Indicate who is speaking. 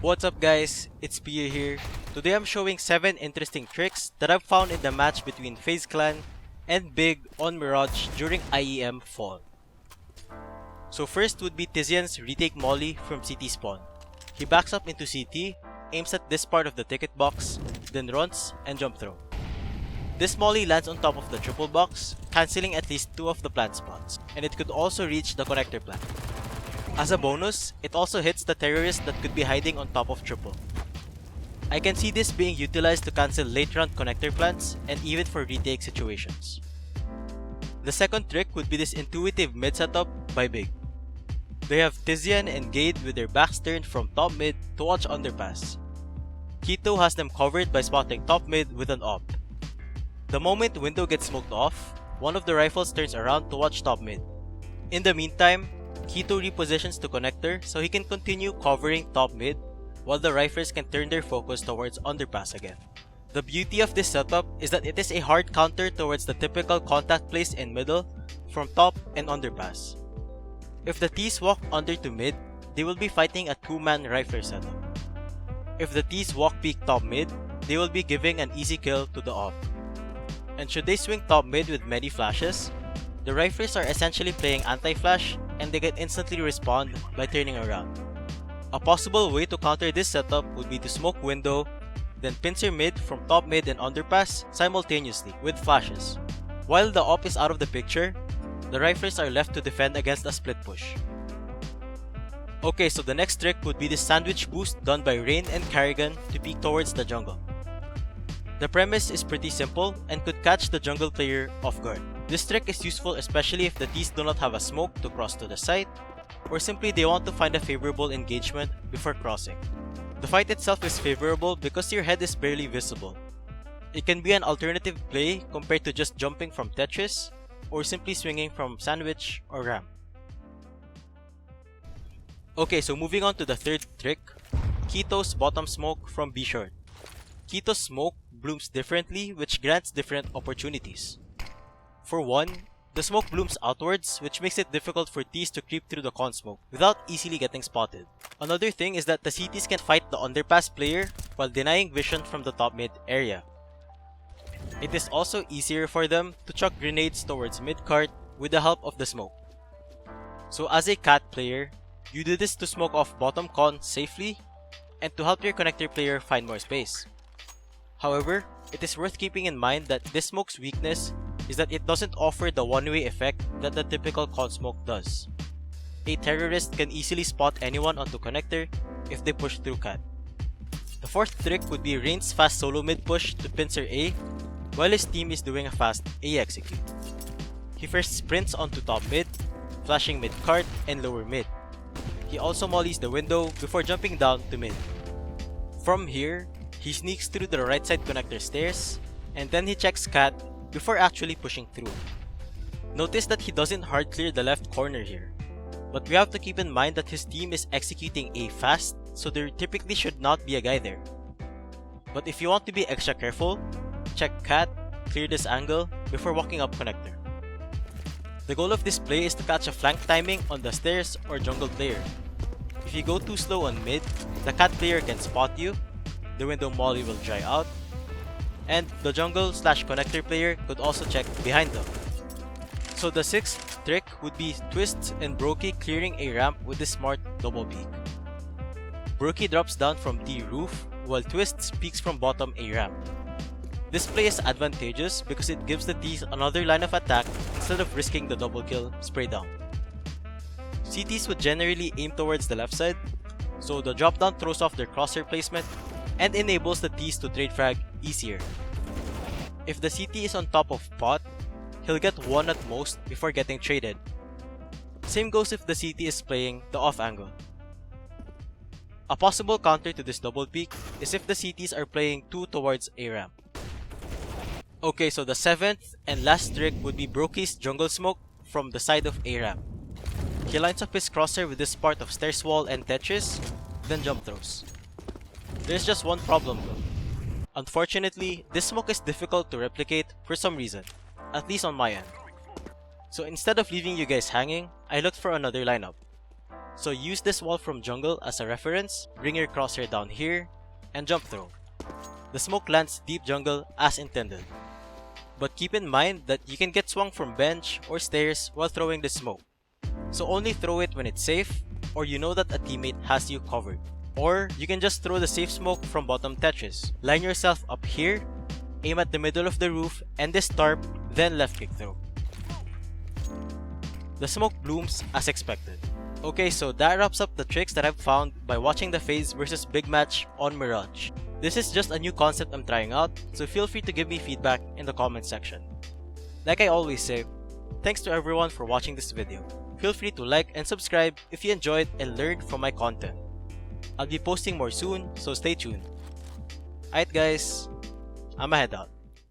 Speaker 1: What's up guys, it's Pia here. Today I'm showing 7 interesting tricks that I've found in the match between FaZe Clan and BIG on Mirage during IEM Fall. So first would be Tizian's retake molly from CT spawn. He backs up into CT, aims at this part of the ticket box, then runs and jump throw. This molly lands on top of the triple box, cancelling at least 2 of the plant spots, and it could also reach the connector plant. As a bonus, it also hits the terrorist that could be hiding on top of triple. I can see this being utilized to cancel late round connector plants and even for retake situations. The second trick would be this intuitive mid setup by BIG. They have Tizian and Gade with their backs turned from top mid to watch underpass. Keto has them covered by spotting top mid with an op. The moment window gets smoked off, one of the rifles turns around to watch top mid. In the meantime, Keto repositions to connector so he can continue covering top mid while the riflers can turn their focus towards underpass again. The beauty of this setup is that it is a hard counter towards the typical contact place in middle from top and underpass. If the T's walk under to mid, they will be fighting a 2-man rifler setup. If the T's walk peak top mid, they will be giving an easy kill to the op. And should they swing top mid with many flashes, the riflers are essentially playing anti-flash and they can instantly respond by turning around. A possible way to counter this setup would be to smoke window, then pincer mid from top mid and underpass simultaneously with flashes. While the op is out of the picture, the riflers are left to defend against a split push. Okay, so the next trick would be the sandwich boost done by Rain and Karrigan to peek towards the jungle. The premise is pretty simple and could catch the jungle player off guard. This trick is useful especially if the T's do not have a smoke to cross to the site, or simply they want to find a favorable engagement before crossing. The fight itself is favorable because your head is barely visible. It can be an alternative play compared to just jumping from Tetris, or simply swinging from sandwich or ramp. Okay, so moving on to the third trick, Keto's bottom smoke from B short. Keto's smoke blooms differently, which grants different opportunities. For one, the smoke blooms outwards, which makes it difficult for T's to creep through the con smoke without easily getting spotted. Another thing is that the CTs can fight the underpass player while denying vision from the top mid area. It is also easier for them to chuck grenades towards mid cart with the help of the smoke. So as a cat player, you do this to smoke off bottom con safely and to help your connector player find more space. However, it is worth keeping in mind that this smoke's weakness is that it doesn't offer the one-way effect that the typical con smoke does. A terrorist can easily spot anyone onto connector if they push through cat. The fourth trick would be Rain's fast solo mid push to pincer A while his team is doing a fast A execute. He first sprints onto top mid, flashing mid cart and lower mid. He also mollies the window before jumping down to mid. From here, he sneaks through the right side connector stairs and then he checks cat before actually pushing through. Notice that he doesn't hard clear the left corner here, but we have to keep in mind that his team is executing A fast, so there typically should not be a guy there. But if you want to be extra careful, check cat, clear this angle before walking up connector. The goal of this play is to catch a flank timing on the stairs or jungle player. If you go too slow on mid, the cat player can spot you, the window molly will dry out, and the jungle/connector player could also check behind them. So the sixth trick would be Twistzz and Broky clearing a ramp with a smart double peek. Broky drops down from T roof while Twistzz peeks from bottom A ramp. This play is advantageous because it gives the T's another line of attack instead of risking the double kill spray down. CTs would generally aim towards the left side, so the drop down throws off their crosshair placement and enables the T's to trade frag easier. If the CT is on top of pot, he'll get one at most before getting traded. Same goes if the CT is playing the off angle. A possible counter to this double peek is if the CTs are playing 2 towards A ramp. Okay, so the seventh and last trick would be Broky's jungle smoke from the side of A ramp. He lines up his crosshair with this part of stairs wall and Tetris, then jump throws. There's just one problem though. Unfortunately, this smoke is difficult to replicate for some reason, at least on my end. So instead of leaving you guys hanging, I looked for another lineup. So use this wall from jungle as a reference, bring your crosshair down here, and jump throw. The smoke lands deep jungle as intended. But keep in mind that you can get swung from bench or stairs while throwing the smoke. So only throw it when it's safe, or you know that a teammate has you covered. Or you can just throw the safe smoke from bottom Tetris. Line yourself up here, aim at the middle of the roof and this tarp, then left kick throw. The smoke blooms as expected. Okay, so that wraps up the tricks that I've found by watching the FaZe vs BIG match on Mirage. This is just a new concept I'm trying out, so feel free to give me feedback in the comment section. Like I always say, thanks to everyone for watching this video. Feel free to like and subscribe if you enjoyed and learned from my content. I'll be posting more soon, so stay tuned. Alright guys, I'ma head out.